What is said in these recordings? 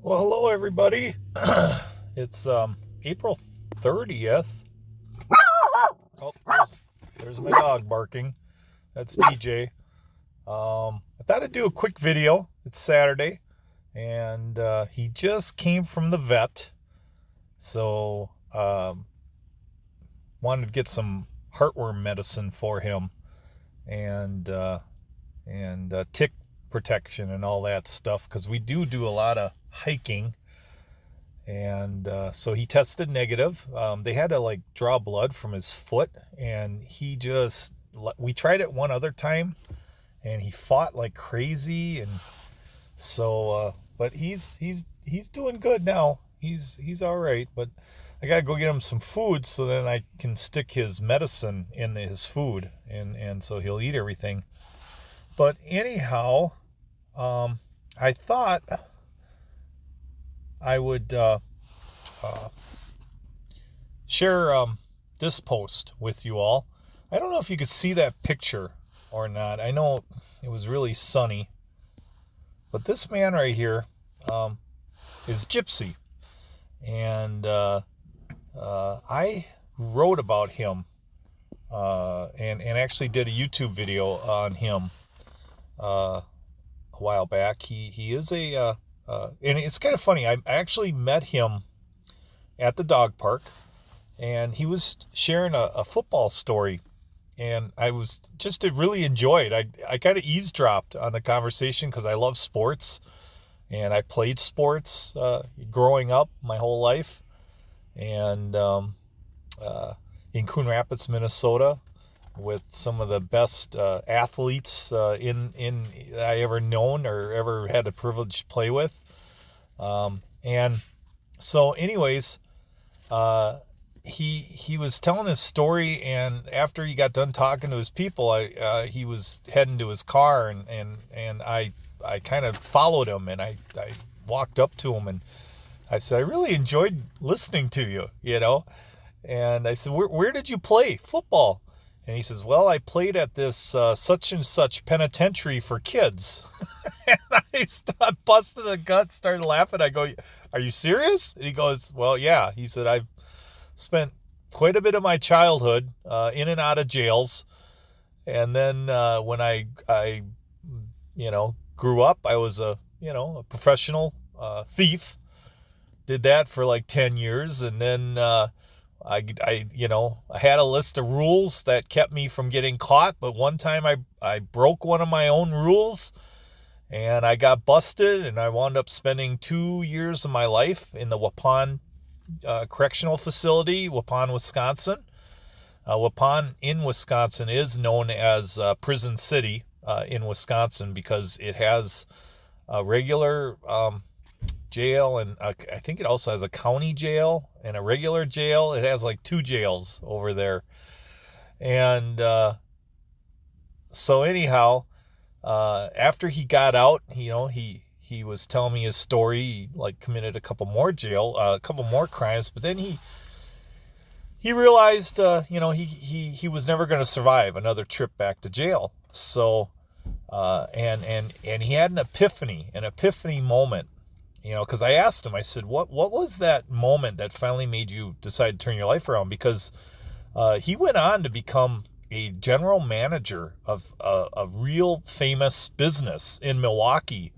Well, hello everybody. It's April 30th. Oh, there's my dog barking. That's DJ. I thought I'd do a quick video. It's Saturday, and he just came from the vet, so wanted to get some heartworm medicine for him, and tick protection and all that stuff, because we do a lot of hiking. And so he tested negative. They had to draw blood from his foot, and we tried it one other time, and he fought like crazy. And so but he's doing good now. He's all right, but I gotta go get him some food so then I can stick his medicine in his food, and so he'll eat everything. But anyhow, I thought I would share this post with you all. I don't know if you could see that picture or not. I know it was really sunny, but this man right here is Gypsy, and I wrote about him and actually did a YouTube video on him a while back. He is and it's kind of funny. I actually met him at the dog park, and he was sharing a football story, and I was just really enjoyed. I kind of eavesdropped on the conversation because I love sports, and I played sports growing up my whole life, and in Coon Rapids, Minnesota, with some of the best athletes in I ever known or ever had the privilege to play with. And so anyways, he was telling his story, and after he got done talking to his people, he was heading to his car, and I kind of followed him, and I walked up to him, and I said, I really enjoyed listening to you, and I said, where did you play football? And he says, well, I played at this such and such penitentiary for kids. And I busted a gut, started laughing. I go, are you serious? And he goes, well, yeah. He said, I've spent quite a bit of my childhood in and out of jails. And then when I grew up, I was a professional thief. Did that for like 10 years. And then I had a list of rules that kept me from getting caught, but one time I broke one of my own rules, and I got busted, and I wound up spending 2 years of my life in the Waupun Correctional Facility, Waupun, Wisconsin. Waupun in Wisconsin is known as Prison City in Wisconsin because it has a regular jail, and I think it also has a county jail and a regular jail. It has like 2 jails over there. And so anyhow, after he got out, he was telling me his story. He committed a couple more crimes, but then he realized he was never going to survive another trip back to jail. So and he had an epiphany moment. Because I asked him, I said, what was that moment that finally made you decide to turn your life around? Because he went on to become a general manager of a real famous business in Milwaukee.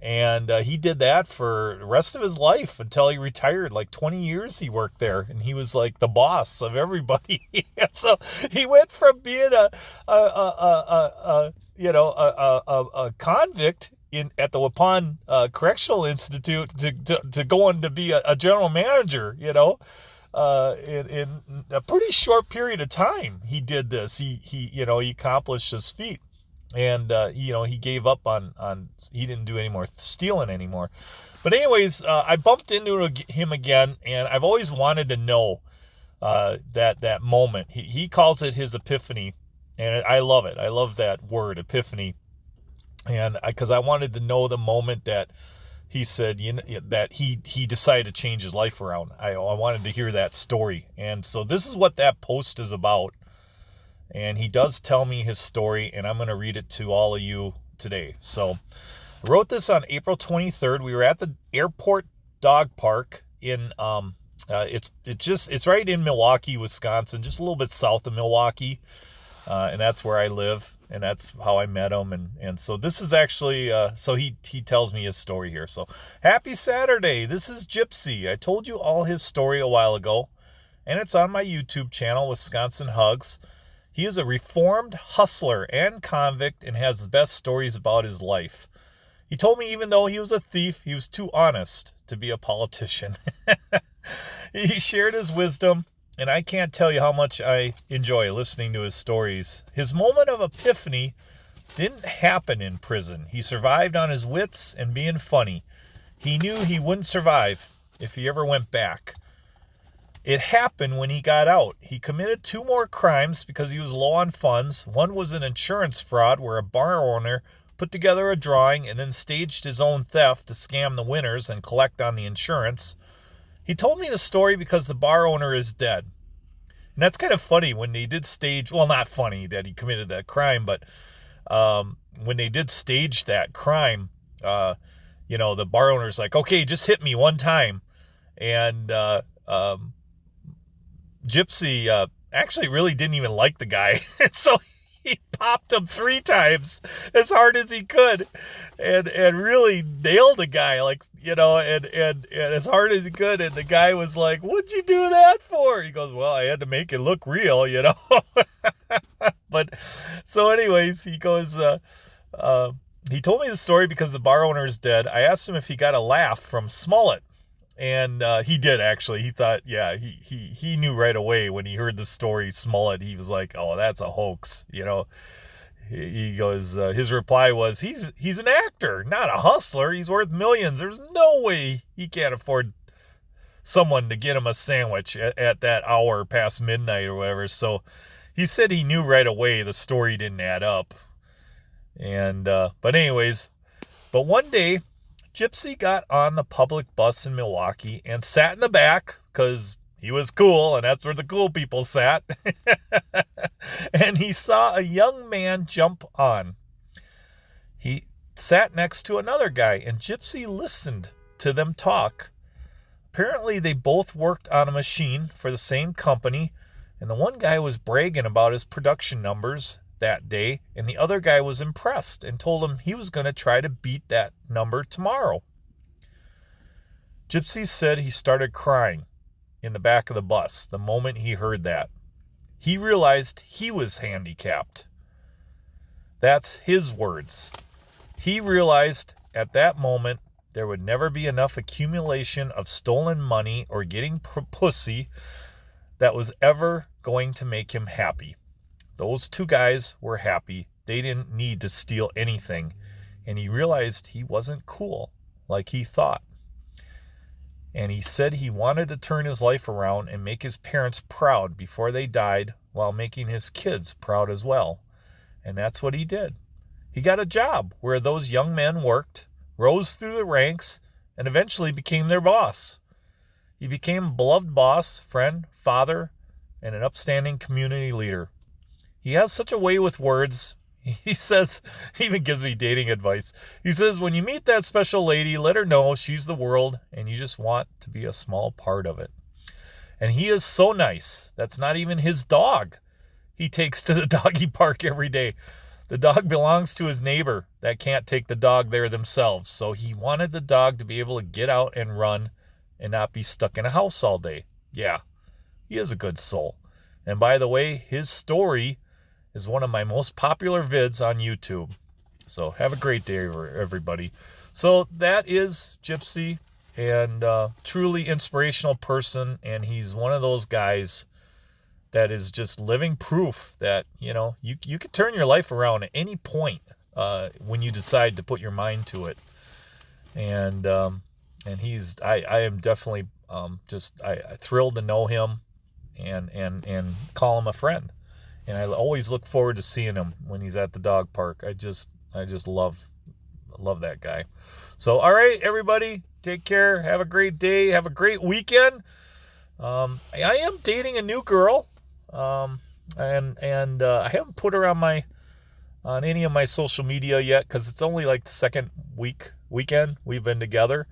And he did that for the rest of his life until he retired. 20 years he worked there, and he was like the boss of everybody. So he went from being a convict at the Waupun Correctional Institute to going to be a general manager, in a pretty short period of time. He did this. He accomplished his feat, and he gave up on he didn't do any more stealing anymore. But anyways, I bumped into him again, and I've always wanted to know that moment. He calls it his epiphany, and I love it. I love that word, epiphany. And because I wanted to know the moment that he said that he decided to change his life around. I wanted to hear that story. And so this is what that post is about. And he does tell me his story, and I'm going to read it to all of you today. So I wrote this on April 23rd. We were at the airport dog park in it's right in Milwaukee, Wisconsin, just a little bit south of Milwaukee, and that's where I live, and that's how I met him, and so this is actually so he tells me his story here. So happy Saturday. This is Gypsy. I told you all his story a while ago, and it's on my YouTube channel, Wisconsin Hugs. He is a reformed hustler and convict and has the best stories about his life. He told me even though he was a thief, he was too honest to be a politician. He shared his wisdom, and I can't tell you how much I enjoy listening to his stories. His moment of epiphany didn't happen in prison. He survived on his wits and being funny. He knew he wouldn't survive if he ever went back. It happened when he got out. He committed 2 more crimes because he was low on funds. One was an insurance fraud where a bar owner put together a drawing and then staged his own theft to scam the winners and collect on the insurance. He told me the story because the bar owner is dead. And that's kind of funny when they did stage, well, not funny that he committed that crime, but when they did stage that crime, the bar owner's like, okay, just hit me one time. And Gypsy actually really didn't even like the guy. So he popped him 3 times as hard as he could and really nailed the guy, and as hard as he could. And the guy was like, what'd you do that for? He goes, well, I had to make it look real, But so anyways, he goes, he told me the story because the bar owner is dead. I asked him if he got a laugh from Smollett. And he did, actually. He thought, yeah, he knew right away when he heard the story, Smollett. He was like, oh, that's a hoax, He goes, his reply was, he's an actor, not a hustler. He's worth millions. There's no way he can't afford someone to get him a sandwich at that hour past midnight or whatever. So he said he knew right away the story didn't add up. And but one day, Gypsy got on the public bus in Milwaukee and sat in the back because he was cool, and that's where the cool people sat. And he saw a young man jump on. He sat next to another guy, and Gypsy listened to them talk. Apparently, they both worked on a machine for the same company, and the one guy was bragging about his production numbers that day, and the other guy was impressed and told him he was going to try to beat that number tomorrow. Gypsy said he started crying in the back of the bus the moment he heard that. He realized he was handicapped. That's his words. He realized at that moment there would never be enough accumulation of stolen money or getting pussy that was ever going to make him happy. Those 2 guys were happy. They didn't need to steal anything. And he realized he wasn't cool like he thought. And he said he wanted to turn his life around and make his parents proud before they died while making his kids proud as well. And that's what he did. He got a job where those young men worked, rose through the ranks, and eventually became their boss. He became a beloved boss, friend, father, and an upstanding community leader. He has such a way with words. He says, he even gives me dating advice. He says, when you meet that special lady, let her know she's the world and you just want to be a small part of it. And he is so nice. That's not even his dog he takes to the doggy park every day. The dog belongs to his neighbor that can't take the dog there themselves. So he wanted the dog to be able to get out and run and not be stuck in a house all day. Yeah, he is a good soul. And by the way, his story is one of my most popular vids on YouTube. So have a great day, everybody. So that is Gypsy, and truly inspirational person. And he's one of those guys that is just living proof that, you can turn your life around at any point when you decide to put your mind to it. And I am definitely just thrilled to know him and call him a friend. And I always look forward to seeing him when he's at the dog park. I just love that guy. So, all right, everybody, take care. Have a great day. Have a great weekend. I am dating a new girl, and I haven't put her on my on any of my social media yet because it's only like the second weekend we've been together.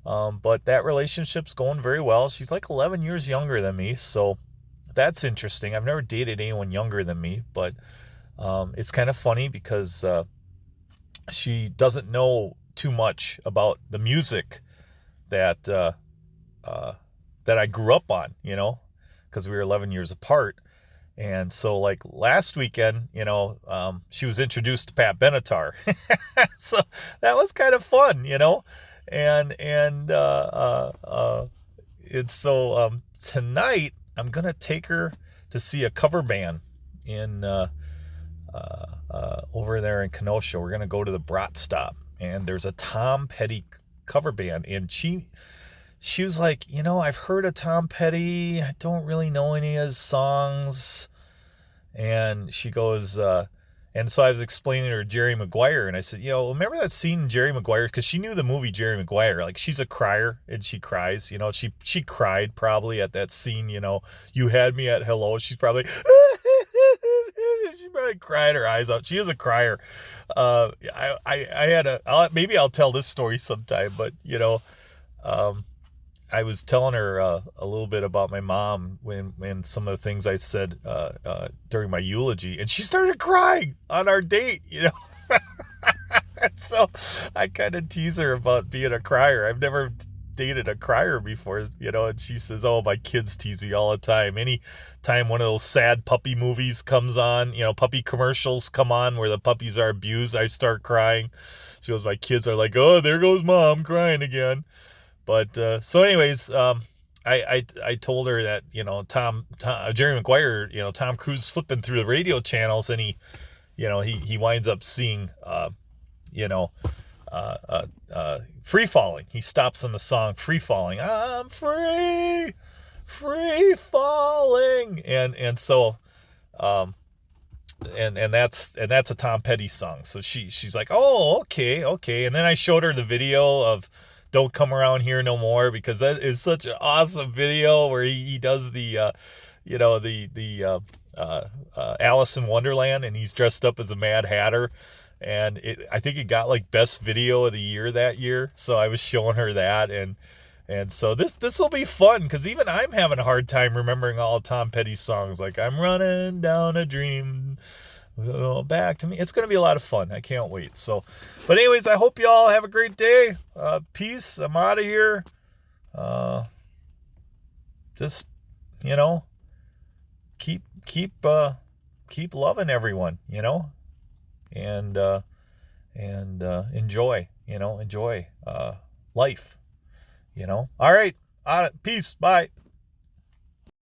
But that relationship's going very well. She's like 11 years younger than me, so that's interesting. I've never dated anyone younger than me, but it's kind of funny because she doesn't know too much about the music that that I grew up on, because we were 11 years apart. And so, like last weekend, she was introduced to Pat Benatar, so that was kind of fun, and so tonight I'm gonna take her to see a cover band in over there in Kenosha. We're gonna go to the Brat Stop, and there's a Tom Petty cover band, and she was like, I've heard of Tom Petty. I don't really know any of his songs. And she goes, and so I was explaining to her Jerry Maguire, and I said, remember that scene in Jerry Maguire? Because she knew the movie Jerry Maguire. Like, she's a crier, and she cries. She cried probably at that scene. You had me at hello. She's probably she probably cried her eyes out. She is a crier. Maybe I'll tell this story sometime, but I was telling her a little bit about my mom when some of the things I said during my eulogy, and she started crying on our date, So I kind of tease her about being a crier. I've never dated a crier before, and she says, oh, my kids tease me all the time. Any time one of those sad puppy movies comes on, puppy commercials come on where the puppies are abused, I start crying. She goes, my kids are like, oh, there goes mom crying again. But so anyways, I told her that, Tom Jerry Maguire, Tom Cruise flipping through the radio channels, and he winds up seeing Free Falling. He stops on the song Free Falling. I'm free falling, and so and that's a Tom Petty song. So she's like, oh, okay, and then I showed her the video of Don't Come Around Here No More, because that is such an awesome video where he does the Alice in Wonderland, and he's dressed up as a Mad Hatter, and I think it got like best video of the year that year. So I was showing her that, and so this will be fun, because even I'm having a hard time remembering all of Tom Petty's songs, like I'm running down a dream, back to me. It's going to be a lot of fun. I can't wait. So, but anyways, I hope you all have a great day. Peace. I'm out of here. Just, keep loving everyone, and enjoy, enjoy life, All right. Peace. Bye.